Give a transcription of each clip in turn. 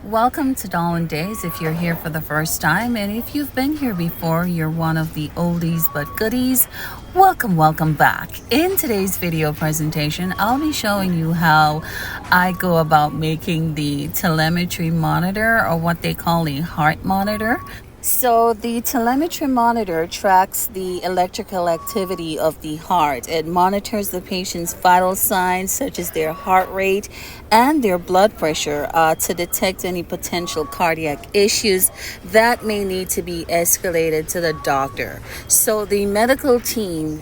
Welcome to Darwin Days if you're here for the first time, and if you've been here before, you're one of the oldies but goodies. Welcome back. In today's video presentation, I'll be showing you how I go about making the telemetry monitor, or what they call a heart monitor. So the telemetry monitor tracks the electrical activity of the heart. It monitors the patient's vital signs such as their heart rate and their blood pressure to detect any potential cardiac issues that may need to be escalated to the doctor. So the medical team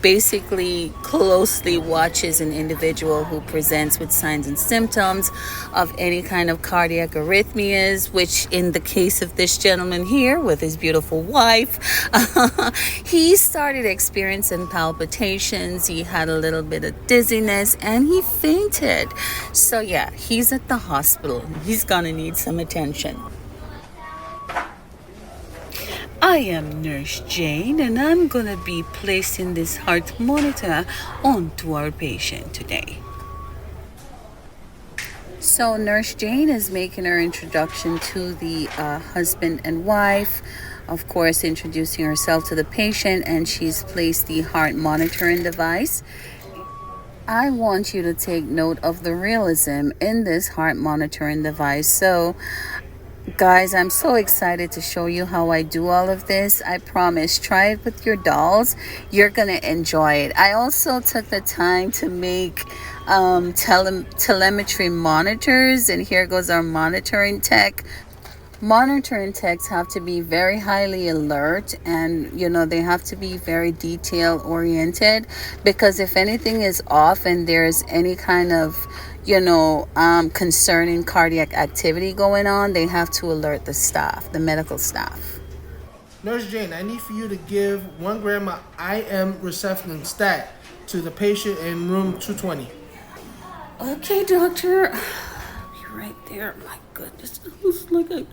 basically closely watches an individual who presents with signs and symptoms of any kind of cardiac arrhythmias, which in the case of this gentleman here with his beautiful wife, he started experiencing palpitations, he had a little bit of dizziness, and he fainted. So yeah, he's at the hospital. He's gonna need some attention. I am Nurse Jane, and I'm gonna be placing this heart monitor onto our patient today. So Nurse Jane is making her introduction to the husband and wife, of course introducing herself to the patient, and she's placed the heart monitoring device. I want you to take note of the realism in this heart monitoring device. So guys, I'm so excited to show you how I do all of this. I promise, try it with your dolls. You're gonna enjoy it. I also took the time to make telemetry monitors, and here goes our monitoring tech. Monitoring techs have to be very highly alert, and they have to be very detail oriented, because if anything is off and there's any kind of concerning cardiac activity going on, they have to alert the staff, the medical staff. Nurse Jane, I need for you to give 1 gram of IM Receptin stat to the patient in room 220. Okay, doctor. I'll be right there. My goodness, it looks like I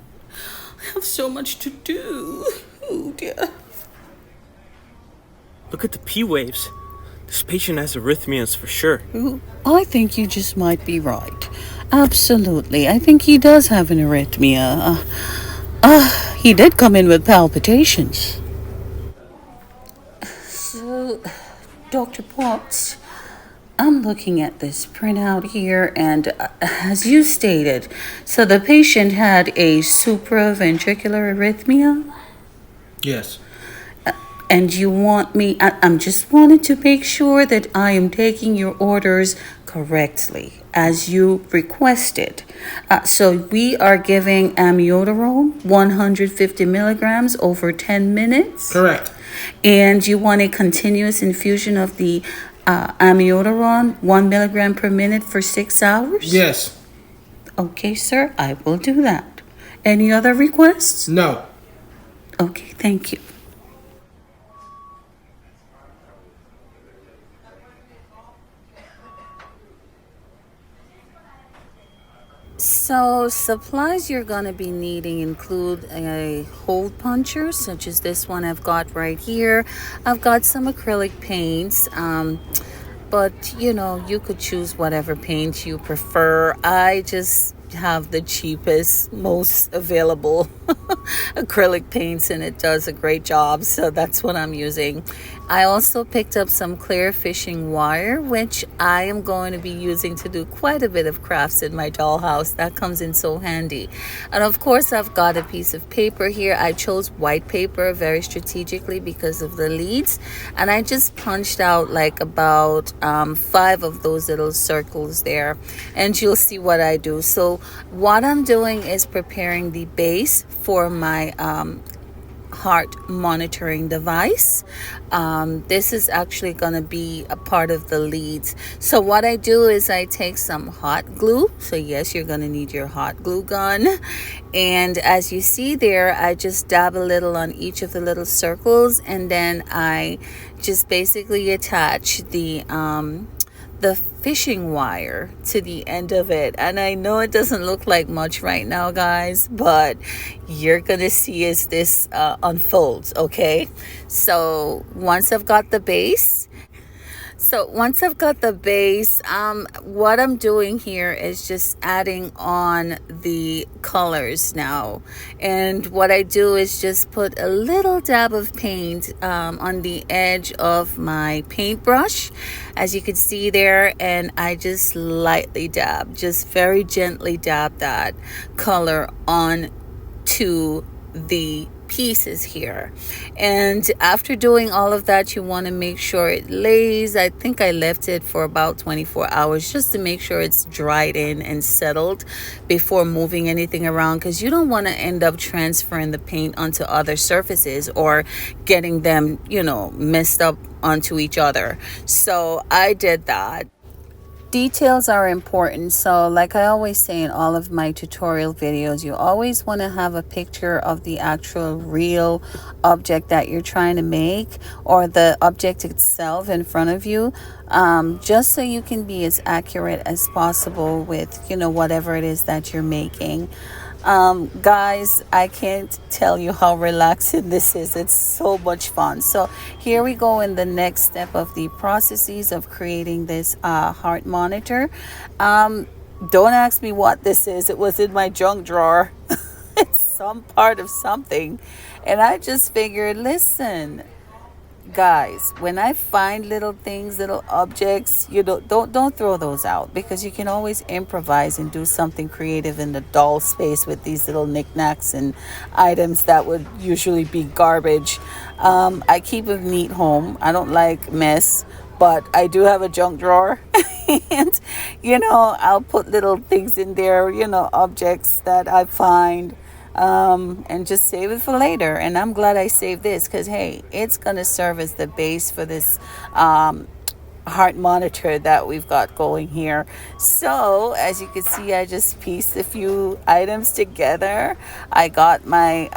have so much to do. Oh dear. Look at the P waves. This patient has arrhythmias for sure. I think you just might be right. Absolutely. I think he does have an arrhythmia. He did come in with palpitations. So, Dr. Potts, I'm looking at this printout here, and as you stated, so the patient had a supraventricular arrhythmia? Yes. And you want me, I'm just wanted to make sure that I am taking your orders correctly as you requested. So we are giving amiodarone 150 milligrams over 10 minutes. Correct. And you want a continuous infusion of the amiodarone 1 milligram per minute for 6 hours? Yes. Okay, sir, I will do that. Any other requests? No. Okay, thank you. So supplies you're going to be needing include a hole puncher, such as this one I've got right here. I've got some acrylic paints, but you could choose whatever paint you prefer. I just have the cheapest, most available acrylic paints, and it does a great job, so that's what I'm using. I also picked up some clear fishing wire, which I am going to be using to do quite a bit of crafts in my dollhouse. That comes in so handy. And of course, I've got a piece of paper here. I chose white paper very strategically because of the leads, and I just punched out like about 5 of those little circles there, and you'll see what I do. So what I'm doing is preparing the base for my heart monitoring device. This is actually going to be a part of the leads. So what I do is I take some hot glue. So yes, you're going to need your hot glue gun. And as you see there, I just dab a little on each of the little circles, and then I just basically attach the fishing wire to the end of it. And I know it doesn't look like much right now, guys, but you're gonna see as this unfolds. Okay, so once I've got the base, So once I've got the base, what I'm doing here is just adding on the colors now. And what I do is just put a little dab of paint on the edge of my paintbrush, as you can see there. And I just lightly dab, just very gently dab that color on to the pieces here. And after doing all of that, you want to make sure it lays. I think I left it for about 24 hours just to make sure it's dried in and settled before moving anything around, because you don't want to end up transferring the paint onto other surfaces or getting them, messed up onto each other. So I did that. Details are important. So like I always say in all of my tutorial videos, you always want to have a picture of the actual real object that you're trying to make, or the object itself in front of you, just so you can be as accurate as possible with whatever it is that you're making. Guys, I can't tell you how relaxing this is. It's so much fun. So here we go in the next step of the processes of creating this heart monitor. Don't ask me what this is. It was in my junk drawer. It's some part of something, and I just figured, listen, guys, when I find little things, little objects, don't throw those out, because you can always improvise and do something creative in the doll space with these little knickknacks and items that would usually be garbage. I keep a neat home. I don't like mess, but I do have a junk drawer. And I'll put little things in there, objects that I find, and just save it for later. And I'm glad I saved this, because hey, it's gonna serve as the base for this heart monitor that we've got going here. So as you can see, I just pieced a few items together. I got my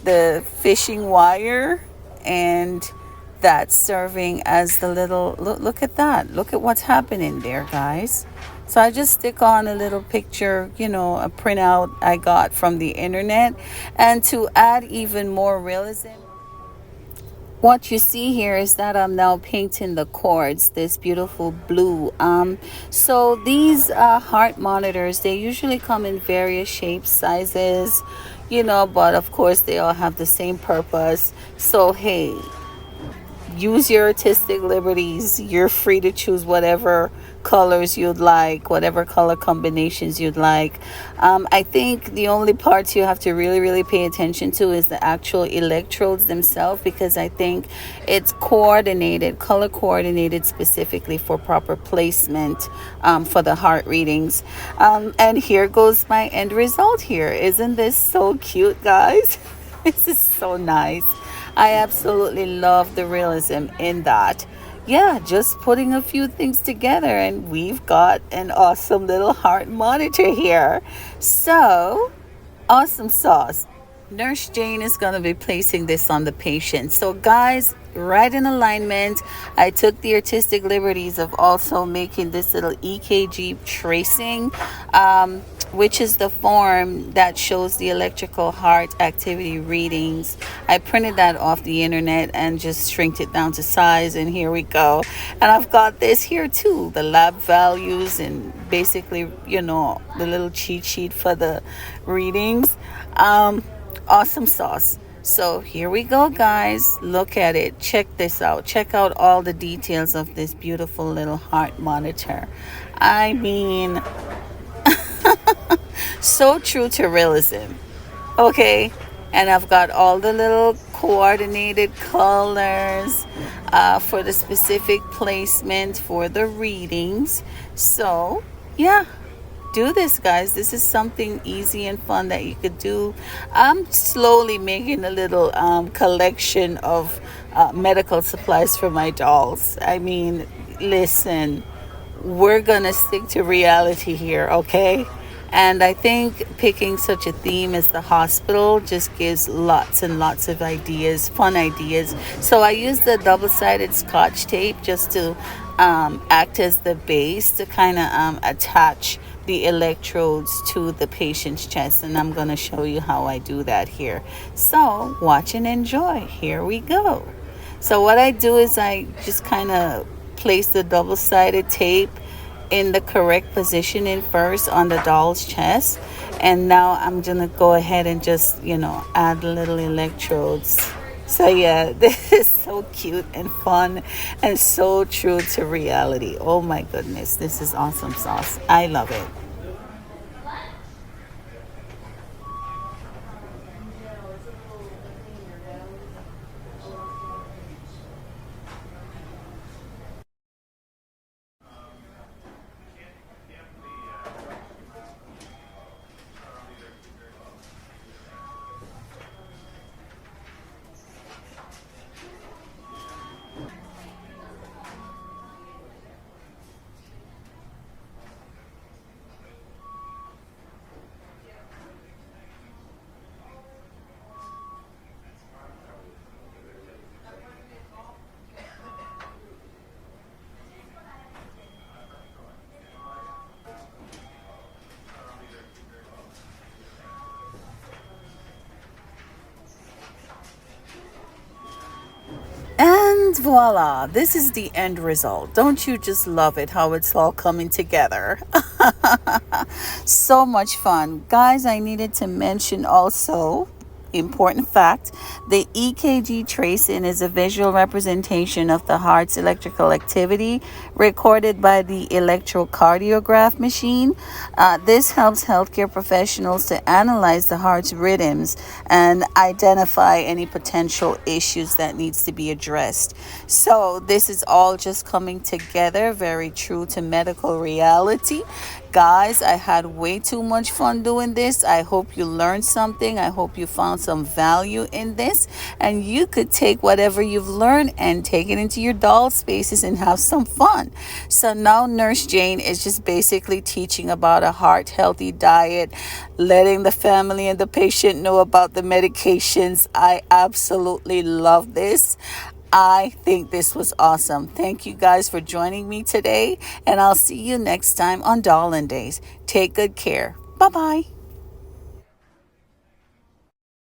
the fishing wire, and that's serving as the little look at that. Look at what's happening there, guys. So I just stick on a little picture, a printout I got from the internet. And to add even more realism, what you see here is that I'm now painting the cords this beautiful blue. So these heart monitors, they usually come in various shapes, sizes, but of course they all have the same purpose. So hey, use your artistic liberties. You're free to choose whatever colors you'd like, whatever color combinations you'd like. I think the only parts you have to really pay attention to is the actual electrodes themselves, because I think it's color coordinated specifically for proper placement for the heart readings. And here goes my end result here. Isn't this so cute, guys? This is so nice. I absolutely love the realism in that. Yeah, just putting a few things together and we've got an awesome little heart monitor here. So, awesome sauce. Nurse Jane is going to be placing this on the patient. So guys, right in alignment, I took the artistic liberties of also making this little EKG tracing, which is the form that shows the electrical heart activity readings. I printed that off the internet and just shrinked it down to size, and here we go. And I've got this here too, the lab values and basically, the little cheat sheet for the readings. Awesome sauce. So here we go, guys. Look at it. Check this out. Check out all the details of this beautiful little heart monitor. I mean, so true to realism. Okay, and I've got all the little coordinated colors for the specific placement for the readings. So yeah, do this, guys. This is something easy and fun that you could do. I'm slowly making a little collection of medical supplies for my dolls. I mean, listen, we're gonna stick to reality here, okay? And I think picking such a theme as the hospital just gives lots and lots of ideas, fun ideas. So I use the double-sided Scotch tape just to act as the base to kind of attach the electrodes to the patient's chest. And I'm going to show you how I do that here. So watch and enjoy. Here we go. So what I do is I just kind of place the double-sided tape in the correct positioning first on the doll's chest. And now I'm gonna go ahead and just, add little electrodes. So yeah, this is so cute and fun and so true to reality. Oh my goodness, this is awesome sauce. I love it. And voila, this is the end result. Don't you just love it how it's all coming together? So much fun. Guys, I needed to mention also, important fact, the EKG tracing is a visual representation of the heart's electrical activity recorded by the electrocardiograph machine. This helps healthcare professionals to analyze the heart's rhythms and identify any potential issues that needs to be addressed. So this is all just coming together, very true to medical reality. Guys, I had way too much fun doing this. I hope you learned something. I hope you found some value in this. And you could take whatever you've learned and take it into your doll spaces and have some fun. So now Nurse Jane is just basically teaching about a heart healthy diet, letting the family and the patient know about the medications. I absolutely love this. I think this was awesome. Thank you guys for joining me today, and I'll see you next time on Dollin Days. Take good care. Bye-bye.